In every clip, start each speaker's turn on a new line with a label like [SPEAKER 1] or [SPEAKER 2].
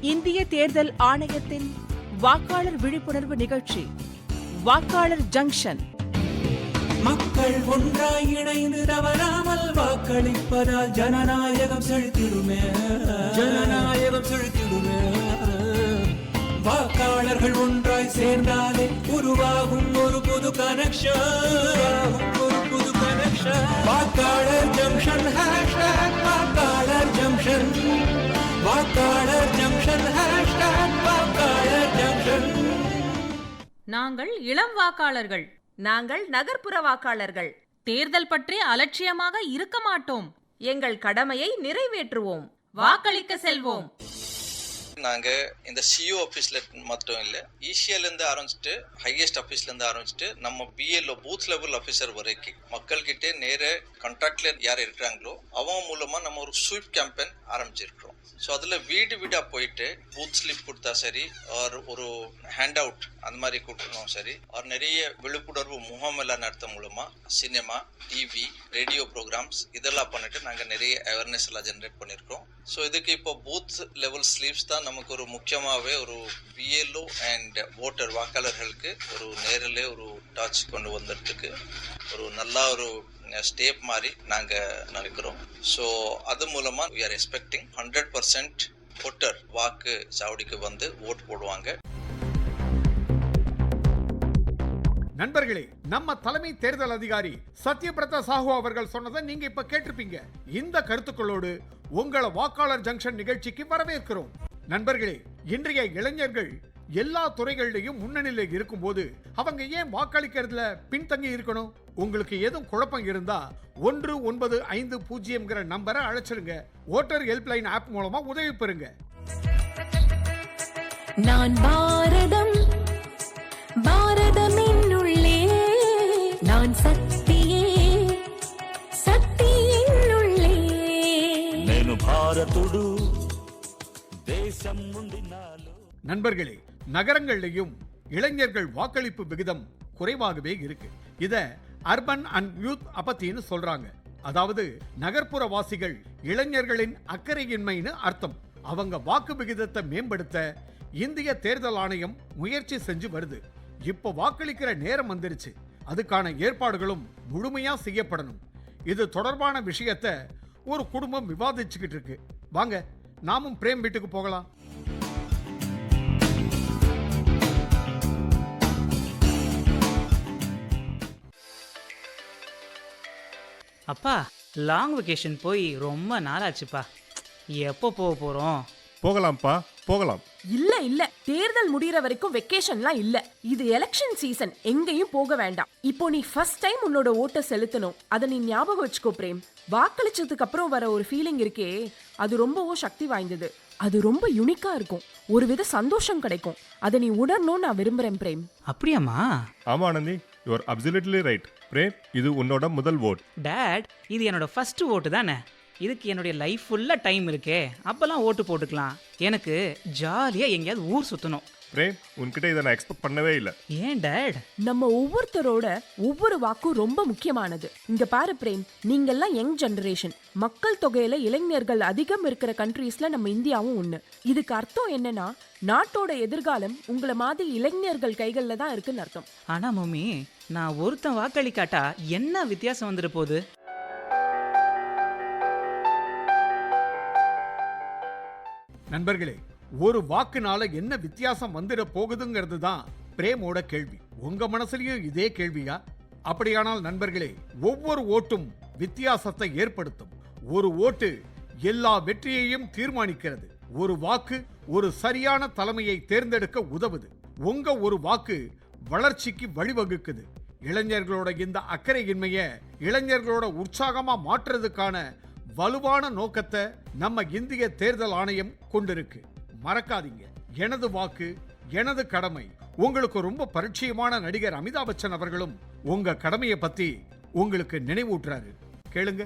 [SPEAKER 1] இந்திய தேர்தல் ஆணையத்தின் வாக்காளர் விழிப்புணர்வு நிகழ்ச்சி வாக்காளர் ஜங்ஷன்.
[SPEAKER 2] மக்கள் ஒன்றாய் இணைந்து தவறாமல் வாக்களிப்பதால் ஜனநாயகம் செழித்திடுமே, ஜனநாயகம் செழித்திடுமே. வாக்காளர்கள் ஒன்றாய் சேர்ந்தாலே உருவாகும் ஒரு புது கனெக்ஷன், ஒரு புது கனெக்ஷன். வாக்காளர் ஜங்ஷன் ஹேஷ்டாக் வாக்காளர் ஜங்ஷன், வாக்காளர் ஜங்ஷன் ஹேஷ்டாக் வாக்காளர் ஜங்ஷன்.
[SPEAKER 3] நாங்கள் இளம் வாக்காளர்கள்,
[SPEAKER 4] நாங்கள் நகர்ப்புற வாக்காளர்கள்.
[SPEAKER 3] தேர்தல் பற்றி அலட்சியமாக இருக்க மாட்டோம்.
[SPEAKER 4] எங்கள் கடமையை நிறைவேற்றுவோம்.
[SPEAKER 3] வாக்களிக்க செல்வோம்.
[SPEAKER 5] நாங்க இந்த சிஓ ஆபீஸ்ல மட்டும் இல்ல, இசிஎல் இருந்து ஆரம்பிச்சுட்டு ஹையஸ்ட் ஆபீஸ்ல இருந்து ஆரம்பிச்சுட்டு நம்ம பிஎல்ஓ பூத் லெவல் ஆபீசர் வரைக்கும் மக்கள் கிட்டே நேர கான்ட்ராக்ட்ல யார் இருக்கிறாங்களோ அவங்க மூலமா நம்ம ஒரு ஸ்வீப் கேம்பெயின் ஆரம்பிச்சிருக்கிறோம். ஸோ அதுல வீடு வீடா போயிட்டு பூத் ஸ்லிப் கொடுத்தா சரி, ஒரு ஹேண்ட் அவுட் அந்த மாதிரி கொடுக்கணும் சரி, நிறைய விழிப்புணர்வு முகாம் எல்லாம் நடத்த மூலமா சினிமா, டிவி, ரேடியோ ப்ரோக்ராம்ஸ் இதெல்லாம் பண்ணிட்டு நாங்க நிறைய அவேர்னஸ் எல்லாம் ஜென்ரேட் பண்ணிருக்கோம். ஸோ இதுக்கு இப்போ பூத் லெவல் ஸ்லீப்ஸ் தான் நமக்கு ஒரு முக்கியமாகவே ஒரு பிஎல்ஓ அண்ட் ஓட்டர் வாக்காளர்களுக்கு ஒரு நேரில் ஒரு டச் கொண்டு வந்துறதுக்கு ஒரு நல்ல ஒரு ஸ்டெப் மாதிரி நாங்கள் நினைக்கிறோம். ஸோ அது மூலமா we are expecting 100% ஓட்டர் வாக்கு சாவடிக்கு வந்து ஓட்டு போடுவாங்க.
[SPEAKER 6] நண்பர்களே, நம்ம தலைமை தேர்தல் அதிகாரி சத்யபிரதா சாஹூ அவர்கள் சொன்னதை நீங்க இப்ப கேட்டிருப்பீங்க. இந்த கருத்துக்களோடு உங்களை வாக்காளர் ஜங்ஷன் நிகழ்ச்சிக்கு வரவேற்கிறோம். நண்பர்களே, இன்றைய இளைஞர்கள் எல்லா துறைகளிலையும் முன்னணியில் இருக்கும் போது அவங்க ஏன் வாக்களிக்கிறதுல பின்தங்கி இருக்கணும்? உங்களுக்கு எதுவும் குழப்பம் இருந்தா 1950 நம்பரை அழைச்சிருங்க. ஓட்டர் ஹெல்ப்லைன் ஆப் மூலமா உதவி பெறுங்க.
[SPEAKER 7] நான் பாரதம், பாரதமின் உள்ளே நான் சக்தியே, சக்தியின் உள்ளே నేను భారతుడు దేశం నుండి నాలో.
[SPEAKER 6] நண்பர்களே, நகரங்களிலும் இளைஞர்கள் வாக்களிப்பு விகிதம் குறைவாகவே இருக்கு. இத அர்பன் அண்ட் யூத் அப்பத்தின்னு சொல்றாங்க. அதாவது நகர்ப்புற வாசிகள் இளைஞர்களின் அக்கறையின்மைன்னு அர்த்தம். அவங்க வாக்கு விகிதத்தை மேம்படுத்த இந்திய தேர்தல் ஆணையம் முயற்சி செஞ்சு வருது. இப்போ வாக்களிக்கிற நேரம் வந்துருச்சு. அதுக்கான ஏற்பாடுகளும் முழுமையா செய்யப்படணும். இது தொடர்பான விஷயத்தை ஒரு குடும்பம் விவாதிச்சுக்கிட்டு இருக்கு. வாங்க, நாமும் பிரேம் வீட்டுக்கு போகலாம்.
[SPEAKER 8] அப்பா, லாங் வெக்கேஷன் போய் ரொம்ப நாளாச்சுப்பா. எப்போ போக போறோம்?
[SPEAKER 9] போகலாம்ப்பா, போகலாம்.
[SPEAKER 1] இல்ல தேர்தல் முடியற வரைக்கும் வெக்கேஷன்லாம் இல்ல. இது எலெக்ஷன் சீசன், எங்கேயும் போக வேண்டாம். இப்போ நீ ஃபர்ஸ்ட் டைம் உன்னோட ஓட்டை செலுத்தணும். அதை நீ ஞாபகம் வச்சுக்கோ பிரேம். வாக்களிச்சதுக்கு அப்புறம் வர ஒரு ஃபீலிங் இருக்கே, அது ரொம்பவும் சக்தி வாய்ந்தது. அது ரொம்ப யூனிக்கா இருக்கும். ஒரு வித சந்தோஷம் கிடைக்கும். அதை நீ உணரணும்னு நான் விரும்புறேன் பிரேம்.
[SPEAKER 8] அப்படியாமா?
[SPEAKER 9] ஆமா Anandhi, you are absolutely right. Prem, இது உன்னோட முதல் ஓட்.
[SPEAKER 8] டாட், இது என்னோட ஃபர்ஸ்ட் ஓட்டு தானே. இதுக்கு என்னுடைய லைஃப் ஃபுல்லா டைம் இருக்கே, அப்பெல்லாம் ஓட்டு போட்டுக்கலாம். எனக்கு ஜாலியா எங்கேயாவது ஊர் சுத்தணும்.
[SPEAKER 9] பிரேம், உன்கிட்ட இதை நான் எக்ஸ்பெக்ட் பண்ணவே இல்லை.
[SPEAKER 8] ஏன் டாட்?
[SPEAKER 1] நம்ம ஒவ்வொருத்தரோட ஒவ்வொரு வாக்கும் ரொம்ப முக்கியமானது. இங்க பாரு பிரேம், நீங்கெல்லாம் யங் ஜெனரேஷன். மக்கள் தொகையில இளைஞர்கள் அதிகம் இருக்கிற கண்ட்ரீஸ்ல நம்ம இந்தியாவும் ஒண்ணு. இதுக்கு அர்த்தம் என்னன்னா, நாட்டோட எதிர்காலம் உங்களை மாதிரி இளைஞர்கள் கைகள்ல தான் இருக்குன்னு அர்த்தம்.
[SPEAKER 8] ஆனா மம்மி, நான் ஒருத்தன் வாக்களிக்காட்டா என்ன வித்தியாசம் வந்துட போகுது?
[SPEAKER 6] நண்பர்களே, ஒரு வாக்குனால என்ன வித்தியாசம் வந்துட போகுதுங்கிறது தான் பிரேமோட கேள்வி. உங்க மனசுலயும் இதே கேள்வியா? அப்படியானால் நண்பர்களே, ஒவ்வொரு ஓட்டும் வித்தியாசத்தை ஏற்படுத்தும். ஒரு ஓட்டு எல்லா வெற்றியையும் தீர்மானிக்கிறது. ஒரு வாக்கு ஒரு சரியான தலைமையை தேர்ந்தெடுக்க உதவுது. உங்க ஒரு வாக்கு வளர்ச்சிக்கு வழிவகுக்குது. இளைஞர்களோட இந்த அக்கறையின்மைய இளைஞர்களோட உற்சாகமா மாற்றுறதுக்கான வலுவான நோக்கத்தை நம்ம இந்திய தேர்தல் ஆணையம் கொண்டிருக்கு. மறக்காதீங்க, எனது வாக்கு எனது கடமை. உங்களுக்கு ரொம்ப பரிச்சயமான நடிகர் அமிதாப் பச்சன் அவர்களும் உங்க கடமையை பத்தி உங்களுக்கு நினைவூட்டுறாரு. கேளுங்க.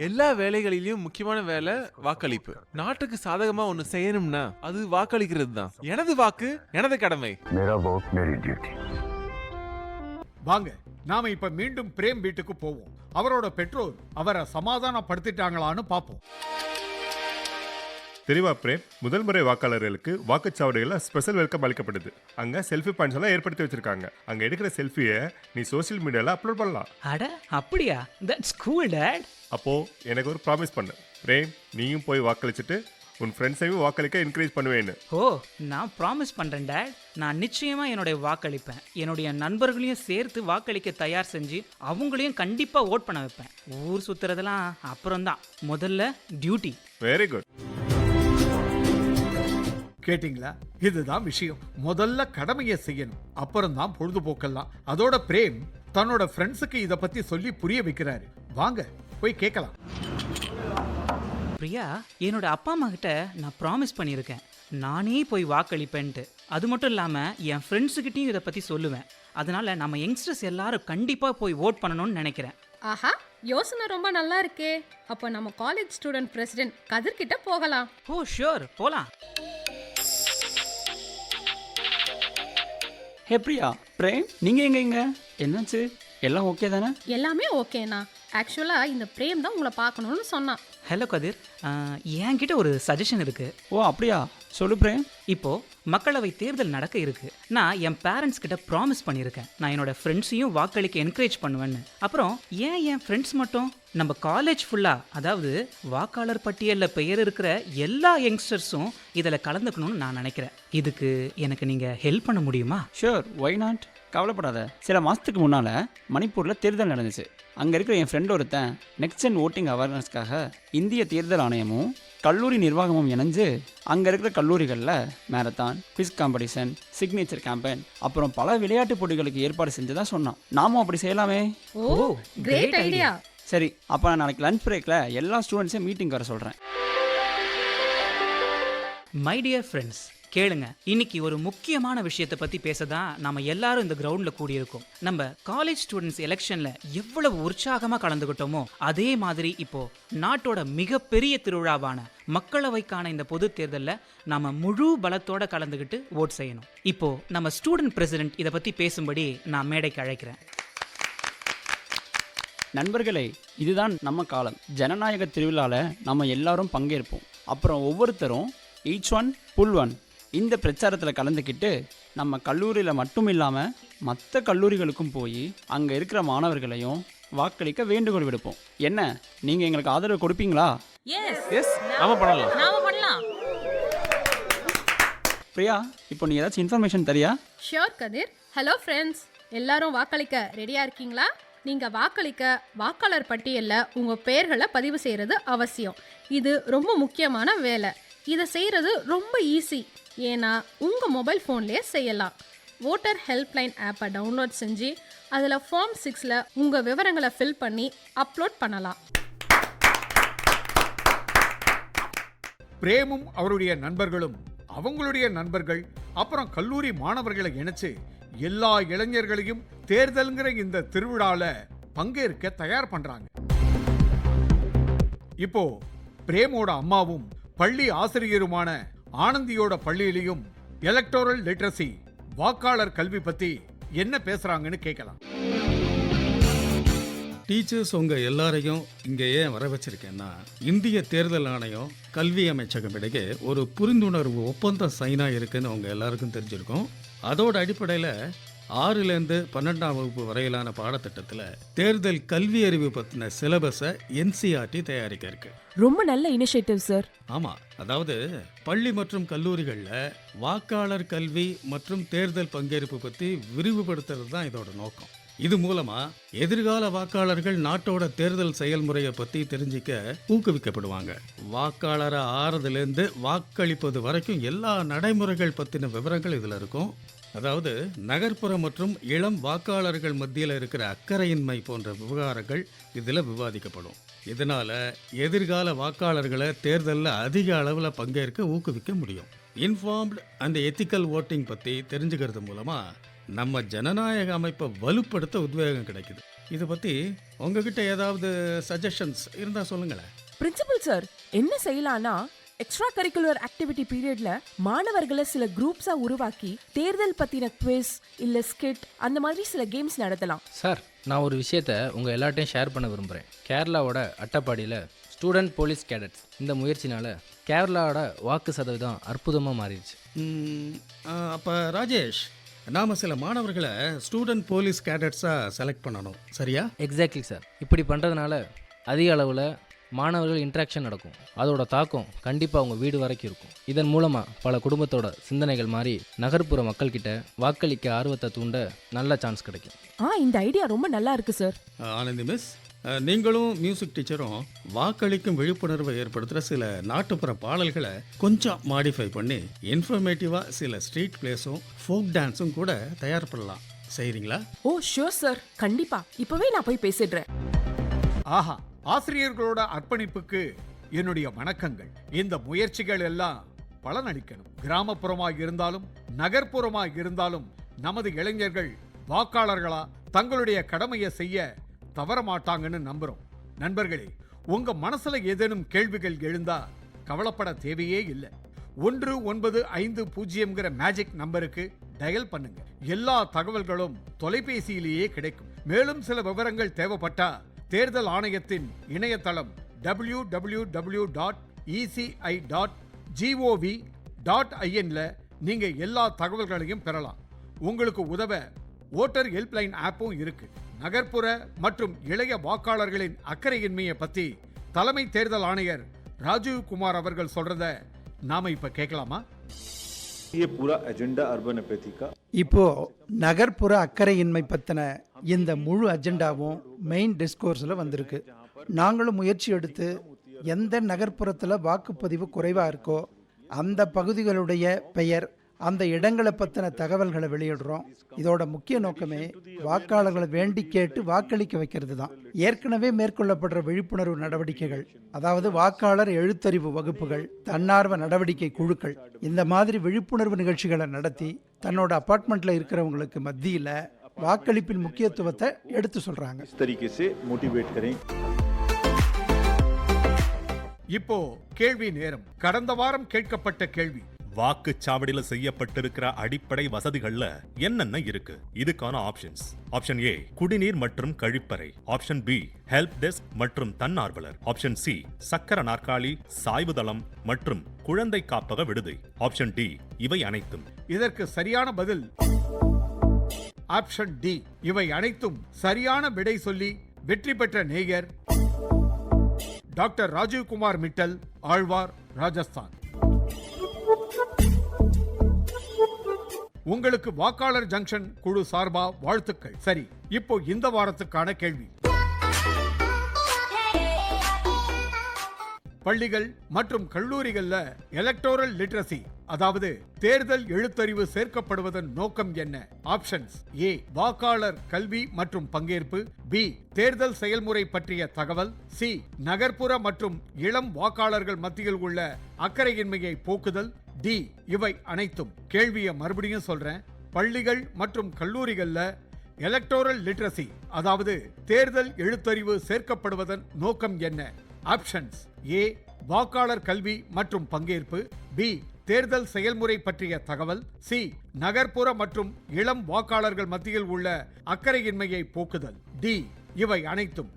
[SPEAKER 10] எல்லா வேலைகளிலும் முக்கியமான வேலை வாக்களிப்பு. நாட்டுக்கு சாதகமா ஒண்ணு செய்யணும்னா அது வாக்களிக்கிறது தான். எனது வாக்கு எனது கடமை.
[SPEAKER 6] வாங்க, நாம இப்ப மீண்டும் பிரேம் வீட்டுக்கு போவோம். அவரோட பெற்றோர் அவரை சமாதானப்படுத்திட்டாங்களான்னு பாப்போம்.
[SPEAKER 9] தெரியுமா பிரேம், முதல் முறை வாக்காளர்களுக்கு வாக்குச்சாவடிகளில் ஸ்பெஷல் வெல்கம் அளிக்கப்படுது. அங்க செல்ஃபி பாயிண்ட்ஸ் எல்லாம் ஏற்படுத்தி வச்சிருக்காங்க. அங்க எடுக்கிற செல்ஃபியை நீ சோஷியல் மீடியால அப்லோட் பண்ணலாம்.
[SPEAKER 8] அட அப்படியா? That's cool dot.
[SPEAKER 9] அப்போ எனக்கு ஒரு ப்ராமிஸ் பண்ணு பிரேம், நீயும் போய் வாக்களிச்சுட்டு உன் ஃப்ரெண்ட்ஸையும் வாக்களிக்க என்கரேஜ் பண்ணுவேன்னு.
[SPEAKER 8] ஓ, நான் ப்ராமிஸ் பண்ணுறேன் டேட். நான் நிச்சயமாக என்னுடைய வாக்களிப்பேன். என்னுடைய நண்பர்களையும் சேர்த்து வாக்களிக்க தயார் செஞ்சு அவங்களையும் கண்டிப்பாக ஓட் பண்ண வைப்பேன். ஊர் சுற்றுறதெல்லாம் அப்புறம்தான், முதல்ல டியூட்டி.
[SPEAKER 9] Very good.
[SPEAKER 6] கேட்டிங்களா? இதுதான் விஷயம். முதல்ல கடமையை செய்யணும், அப்புறம் தான் பொழுதுபோக்கெல்லாம். அதோட பிரேம் தன்னோட ஃப்ரெண்ட்ஸுக்கு இத பத்தி சொல்லி புரிய வைக்கிறாரு. வாங்க போய் கேட்கலாம்.
[SPEAKER 8] பிரியா, என்னோட அப்பா அம்மா கிட்ட நான் ப்ராமிஸ் பண்ணியிருக்கேன், நானே போய் வாக்களிப்பேன்ட்டு. அது மட்டும் இல்லாமல் என் ஃப்ரெண்ட்ஸுக்கிட்டையும் இதை பற்றி சொல்லுவேன். அதனால நம்ம யங்ஸ்டர்ஸ் எல்லாரும் கண்டிப்பாக போய் ஓட் பண்ணணும்னு நினைக்கிறேன்.
[SPEAKER 11] ஆஹா, யோசனை ரொம்ப நல்லா இருக்கே. அப்போ நம்ம காலேஜ் ஸ்டூடெண்ட் பிரசிடென்ட் கதிர் கிட்ட போகலாம்.
[SPEAKER 8] ஓ ஷூர், போகலாம்.
[SPEAKER 12] ஹே பிரியா, பிரேம், நீங்கள் எங்க என்னாச்சு? எல்லாம் ஓகே தானே?
[SPEAKER 11] எல்லாமே ஓகேண்ணா. ஆக்சுவலாக இந்த பிரேம் தான் உங்களை பார்க்கணும்னு சொன்னான்.
[SPEAKER 8] ஹலோ கதிர், என்கிட்ட ஒரு சஜஷன் இருக்கு.
[SPEAKER 12] ஓ அப்படியா, சொல்லு பிரேம்.
[SPEAKER 8] இப்போ மக்களவை தேர்தல் நடக்க இருக்கு. நான் என் பேரண்ட்ஸ் கிட்ட ப்ராமிஸ் பண்ணியிருக்கேன், நான் என்னோட ஃப்ரெண்ட்ஸையும் வாக்களிக்க என்கரேஜ் பண்ணுவேன்னு. அப்புறம் என் ஃப்ரெண்ட்ஸ் மட்டும், நம்ம காலேஜ் ஃபுல்லாக, அதாவது வாக்காளர் பட்டியலில் பெயர் இருக்கிற எல்லா யங்ஸ்டர்ஸும் இதில் கலந்துக்கணும்னு நான் நினைக்கிறேன். இதுக்கு எனக்கு நீங்கள் ஹெல்ப் பண்ண முடியுமா?
[SPEAKER 12] Sure, why not. கவலைப்படாத. சில மாதத்துக்கு முன்னால் மணிப்பூரில் தேர்தல் நடந்துச்சு. அங்கே இருக்கிற என் ஃப்ரெண்ட் ஒருத்தன் நெக்ஸ்ட் ஜென் ஓட்டிங் அவேர்னஸ்க்காக இந்திய தேர்தல் ஆணையமும் கல்லூரி நிர்வாகமும் இணைஞ்சு அங்கே இருக்கிற கல்லூரிகளில் marathon, quiz competition, signature campaign, அப்புறம் பல விளையாட்டு போட்டிகளுக்கு ஏற்பாடு செஞ்சதா சொன்னான். நாமும் அப்படி செய்யலாமே.
[SPEAKER 11] ஓ, கிரேட் ஐடியா.
[SPEAKER 12] சரி, அப்போ நான் நாளைக்கு லஞ்ச் பிரேக்கில் எல்லா ஸ்டூடெண்ட்ஸையும் மீட்டிங் வர சொல்கிறேன்.
[SPEAKER 8] மை டியர் ஃப்ரெண்ட்ஸ், கேளுங்க. இன்னைக்கு ஒரு முக்கியமான விஷயத்தை பத்தி பேசதான் நாம எல்லாரும் இந்த கிரவுண்ட்ல கூடியிருக்கோம். நம்ம காலேஜ் ஸ்டூடெண்ட்ஸ் எலெக்ஷன்ல எவ்வளவு உற்சாகமா கலந்துகிட்டோமோ அதே மாதிரி இப்போ நாட்டோட மிகப்பெரிய திருவிழாவான மக்களவைக்கான இந்த பொது தேர்தல்ல நாம முழு பலத்தோட கலந்துகிட்டு ஓட் செய்யணும். இப்போ நம்ம ஸ்டூடெண்ட் பிரசிடென்ட் இதை பத்தி பேசும்படி நான் மேடைக்கு அழைக்கிறேன்.
[SPEAKER 12] நண்பர்களே, இதுதான் நம்ம காலம். ஜனநாயக திருவிழாவில் நம்ம எல்லாரும் பங்கேற்போம். அப்புறம் ஒவ்வொருத்தரும் ஈச் ஒன் புல் ஒன் இந்த பிரச்சாரத்தில் கலந்துக்கிட்டு நம்ம கல்லூரியில் மட்டும் இல்லாமல் மற்ற கல்லூரிகளுக்கும் போய் அங்கே இருக்கிற மாணவர்களையும் வாக்களிக்க வேண்டுகோள் விடுப்போம். என்ன, நீங்கள் எங்களுக்கு ஆதரவு கொடுப்பீங்களா?
[SPEAKER 10] எஸ், நாம பண்ணலாம்.
[SPEAKER 3] நாம பண்ணலாம்.
[SPEAKER 12] பிரியா, இப்போ நீ ஏதாச்சும் இன்ஃபர்மேஷன் தரியா?
[SPEAKER 11] ஷியோர் கதிர். ஹலோ ஃப்ரெண்ட்ஸ், எல்லாரும் வாக்களிக்க ரெடியாக இருக்கீங்களா? நீங்கள் வாக்களிக்க வாக்காளர் பட்டியலில் உங்கள் பெயர்களை பதிவு செய்கிறது அவசியம். இது ரொம்ப முக்கியமான வேலை. இதை செய்கிறது ரொம்ப ஈஸி. ஏன்னா உங்கள் மொபைல் ஃபோன்லேயே செய்யலாம். ஓட்டர் ஹெல்ப்லைன் ஆப்பை டவுன்லோட் செஞ்சு அதில் ஃபார்ம் 6ல் உங்கள் விவரங்களை ஃபில் பண்ணி அப்லோட் பண்ணலாம்.
[SPEAKER 6] பிரேமும் அவருடைய நண்பர்களும் அவங்களுடைய நண்பர்கள் அப்புறம் கல்லூரி மாணவர்களை இணைச்சு எல்லா இளைஞர்களையும் தேர்தல்ங்கிற இந்த திருவிழால பங்கேற்க தயார் பண்றாங்க. இப்போ பிரேமோட அம்மாவும் பள்ளி ஆசிரியருமான ஆனந்தியோட பள்ளியிலையும் எலக்டோரல் லிட்ரசி, வாக்காளர் கல்வி பத்தி என்ன பேசுறாங்கன்னு கேட்கலாம்.
[SPEAKER 13] டீச்சர்ஸ் உங்க எல்லாரையும் இங்கே ஏன் வர வச்சிருக்கேன்னா, இந்திய தேர்தல் ஆணையம் கல்வி அமைச்சகம் இடையே ஒரு புரிந்துணர்வு ஒப்பந்தம் சைனா இருக்குன்னு அவங்க எல்லாருக்கும் தெரிஞ்சிருக்கும். அதோட அடிப்படையில் 6லேருந்து 12ஆம் வகுப்பு வரையிலான பாடத்திட்டத்தில் தேர்தல் கல்வி அறிவு பற்றின சிலபஸை NCERT தயாரிக்க இருக்கு.
[SPEAKER 1] ரொம்ப நல்ல இனிஷியேட்டிவ் சார்.
[SPEAKER 13] ஆமா, அதாவது பள்ளி மற்றும் கல்லூரிகளில் வாக்காளர் கல்வி மற்றும் தேர்தல் பங்கேற்பு பற்றி விரிவுபடுத்துறது தான் இதோட நோக்கம். இது மூலமா எதிர்கால வாக்காளர்கள் நாட்டோட தேர்தல் செயல்முறையை பற்றி தெரிஞ்சிக்க ஊக்குவிக்கப்படுவாங்க. வாக்காளரை ஆறதுலேருந்து வாக்களிப்பது வரைக்கும் எல்லா நடைமுறைகள் பற்றின விவரங்கள் இதில் இருக்கும். அதாவது நகர்ப்புற மற்றும் இளம் வாக்காளர்கள் மத்தியில் இருக்கிற அக்கறையின்மை போன்ற விவகாரங்கள் இதில் விவாதிக்கப்படும். இதனால எதிர்கால வாக்காளர்களை தேர்தலில் அதிக அளவில் பங்கேற்க ஊக்குவிக்க முடியும். இன்ஃபார்ம்டு அண்ட் எத்திக்கல் ஓட்டிங் பற்றி தெரிஞ்சுக்கிறது மூலமா நம்ம ஜனநாயக அமைப்பை வலுப்படுத்த உத்வேகம் கிடைக்குது. இதை பற்றி உங்ககிட்ட ஏதாவது சஜஷன்ஸ் இருந்தால் சொல்லுங்களேன்.
[SPEAKER 1] பிரின்சிபல் சார், என்ன செய்யலாம்னா, எக்ஸ்ட்ரா கரிக்குலர் ஆக்டிவிட்டி பீரியட்ல மாணவர்களை சில குரூப்ஸா உருவாக்கி தேர்தல் பத்தின குவிஸ் இல்ல ஸ்கிட் அந்த மாதிரி சில கேம்ஸ் நடத்தலாம்.
[SPEAKER 14] சார், நான் ஒரு விஷயத்தை உங்கள் எல்லார்ட்டையும் ஷேர் பண்ண விரும்புகிறேன். கேரளாவோட அட்டப்பாடியில் ஸ்டூடெண்ட் போலீஸ் கேடட்ஸ் இந்த முயற்சினால் கேரளாவோட வாக்கு சதவீதம் அற்புதமாக மாறிடுச்சு.
[SPEAKER 13] அப்போ ராஜேஷ், நாம் சில மாணவர்களை ஸ்டூடெண்ட் போலீஸ் கேடட்ஸாக செலக்ட் பண்ணணும், சரியா?
[SPEAKER 14] Exactly sir. இப்படி பண்ணுறதுனால அதிக அளவில் மாணவர்கள் இன்ட்ராக்ஷன் நடக்கும். அதோட தாக்கம் கண்டிப்பாக அவங்க வீடு வரைக்கும் இருக்கும். இதன் மூலமாக பல குடும்பத்தோட சிந்தனைகள் மாறி நகர்ப்புற மக்கள்கிட்ட வாக்களிக்க ஆர்வத்தை தூண்ட நல்ல சான்ஸ் கிடைக்கும்.
[SPEAKER 1] இந்த ஐடியா ரொம்ப நல்லா இருக்கு சார்.
[SPEAKER 13] ஆனந்தி மிஸ், நீங்களும் மியூசிக் டீச்சரும் வாக்களிக்கும் விழிப்புணர்வை ஏற்படுத்துகிற சில நாட்டுப்புற பாடல்களை கொஞ்சம் மாடிஃபை பண்ணி இன்ஃபர்மேட்டிவாக சில ஸ்ட்ரீட் பிளேஸும் ஃபோக் டான்ஸும் கூட தயார் பண்ணலாம். செய்கிறீங்களா?
[SPEAKER 1] ஓ ஷூர் சார், கண்டிப்பா. இப்பவே நான் போய் பேசிடுறேன்.
[SPEAKER 6] ஆஹா, ஆசிரியர்களோட அர்ப்பணிப்புக்கு என்னுடைய வணக்கங்கள். இந்த முயற்சிகள் எல்லாம் பலனளிக்கணும். கிராமப்புறமாக இருந்தாலும் நகர்ப்புறமாக இருந்தாலும் நமது இளைஞர்கள் வாக்காளர்களா தங்களுடைய கடமையை செய்ய தவறமாட்டாங்கன்னு நம்புறோம். நண்பர்களே, உங்க மனசுல ஏதேனும் கேள்விகள் எழுந்தா கவலைப்பட தேவையே இல்லை. 1950 மேஜிக் நம்பருக்கு டயல் பண்ணுங்க. எல்லா தகவல்களும் தொலைபேசியிலேயே கிடைக்கும். மேலும் சில விவரங்கள் தேவைப்பட்டா தேர்தல் ஆணையத்தின் இணையதளம் www.eci.gov.in நீங்க எல்லா தகவல்களையும் பெறலாம். உங்களுக்கு உதவ ஓட்டர் ஹெல்ப்லைன் ஆப்பும் இருக்கு. நகர்ப்புற மற்றும் இளைய வாக்காளர்களின் அக்கறையின்மையை பத்தி தலைமை தேர்தல் ஆணையர் ராஜீவ் குமார் அவர்கள் சொல்றத நாம இப்ப கேட்கலாமா?
[SPEAKER 15] இப்போ நகர்ப்புற அக்கறையின்மை பத்தின இந்த முழு அஜெண்டாவும் மெயின் டிஸ்கோர்ஸ்ல வந்திருக்கு. நாங்களும் முயற்சி எடுத்து எந்த நகர்ப்புறத்துல வாக்குப்பதிவு குறைவா இருக்கோ அந்த பகுதிகளுடைய பெயர், அந்த இடங்களை பற்றின தகவல்களை வெளியிடுறோம். இதோட முக்கிய நோக்கமே வாக்காளர்களை வேண்டி கேட்டு வாக்களிக்க வைக்கிறது தான். ஏற்கனவே மேற்கொள்ளப்படுற விழிப்புணர்வு நடவடிக்கைகள், அதாவது வாக்காளர் எழுத்தறிவு வகுப்புகள், தன்னார்வ நடவடிக்கை குழுக்கள், இந்த மாதிரி விழிப்புணர்வு நிகழ்ச்சிகளை நடத்தி தன்னோட அபார்ட்மெண்ட்ல இருக்கிறவங்களுக்கு மத்தியில் வாக்களிப்பின் முக்கியத்துவத்தை எடுத்து சொல்றாங்க.
[SPEAKER 6] இப்போ கேள்வி நேரம். கடந்த வாரம் கேட்கப்பட்ட கேள்வி,
[SPEAKER 16] வாக்குச்சாவடியில் செய்யப்பட்டிருக்கிற அடிப்படை வசதிகள்ல என்னென்ன இருக்கு? இதுக்கான ஆப்ஷன்ஸ்: ஆப்ஷன் ஏ குடிநீர் மற்றும் கழிப்பறை, ஆப்ஷன் பி ஹெல்ப் டெஸ்க் மற்றும் தன்னார்வலர், ஆப்ஷன் சி சக்கர நாற்காலி, சாய்வுதளம் மற்றும் குழந்தை காப்பக விடுதி, ஆப்ஷன் டி இவை அனைத்தும்.
[SPEAKER 6] இதற்கு சரியான பதில் ஆப்ஷன் டி இவை அனைத்தும். சரியான விடை சொல்லி வெற்றி பெற்ற நேயர் டாக்டர் ராஜீவ்குமார் மிட்டல், ஆழ்வார், ராஜஸ்தான். உங்களுக்கு வாக்காளர் ஜங்ஷன் குழு சார்பா வாழ்த்துக்கள். சரி, இப்போ இந்த வாரத்துக்கான கேள்வி. பள்ளிகள் மற்றும் கல்லூரிகள்ல எலக்டோரல் லிட்ரசி, அதாவது தேர்தல் எழுத்தறிவு சேர்க்கப்படுவதன் நோக்கம் என்ன? ஆப்ஷன்ஸ்: ஏ வாக்காளர் கல்வி மற்றும் பங்கேற்பு, பி தேர்தல் செயல்முறை பற்றிய தகவல், சி நகர்ப்புற மற்றும் இளம் வாக்காளர்கள் மத்தியில் உள்ள அக்கறையின்மையை போக்குதல், டி இவை அனைத்தும். கேள்வியை மறுபடியும் சொல்றேன். பள்ளிகள் மற்றும் கல்லூரிகள்ல எலக்டோரல் லிட்ரசி, அதாவது தேர்தல் எழுத்தறிவு சேர்க்கப்படுவதன் நோக்கம் என்ன? ஆப்ஷன்ஸ்: ஏ வாக்காளர் கல்வி மற்றும் பங்கேற்பு, பி தேர்தல் செயல்முறை பற்றிய தகவல், சி நகர்ப்புற மற்றும் இளம் வாக்காளர்கள் மத்தியில் உள்ள அக்கறையின்மையை போக்குதல், டி இவை அனைத்தும்.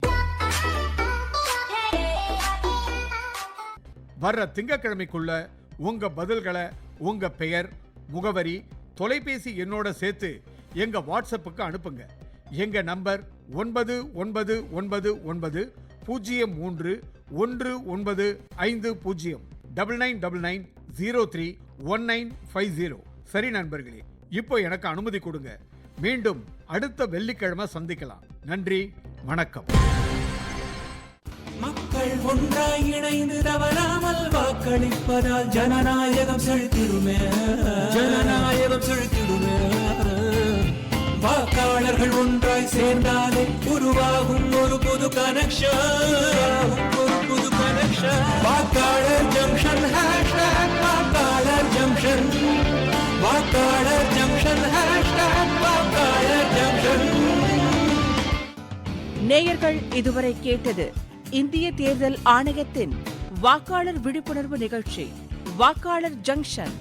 [SPEAKER 6] வர்ற திங்கட்கிழமைக்குள்ள உங்க பதில்களை உங்க பெயர், முகவரி, தொலைபேசி எண்ணோட சேர்த்து எங்க வாட்ஸ்அப்புக்கு அனுப்புங்க. எங்க நம்பர் 99101950 9999031950. சரி நண்பர்களே, இப்போ எனக்கு அனுமதி கொடுங்க. மீண்டும் அடுத்த வெள்ளிக்கிழமை சந்திக்கலாம். நன்றி, வணக்கம்.
[SPEAKER 2] மக்கள் ஒன்றாய் இணைந்து தவறாமல் வாக்களிப்பதால் ஜனநாயகம் செழித்திடுமே, ஜனநாயகம் செழித்திடுமே. வாக்காளர்கள் ஒன்றாய் சேர்ந்தாலே உருவாகும் ஒரு புது கனெக்ஷன், ஒரு புது கனெக்ஷன். வாக்காளர் ஜங்ஷன் ஹேஷ்டாக் வாக்காளர் ஜங்ஷன், வாக்காளர் ஜங்ஷன் ஹேஷ்டாக் வாக்காளர் ஜங்ஷன்.
[SPEAKER 17] நேயர்கள் இதுவரை கேட்டது இந்திய தேர்தல் ஆணையத்தின் வாக்காளர் விழிப்புணர்வு நிகழ்ச்சி வாக்காளர் ஜங்ஷன்.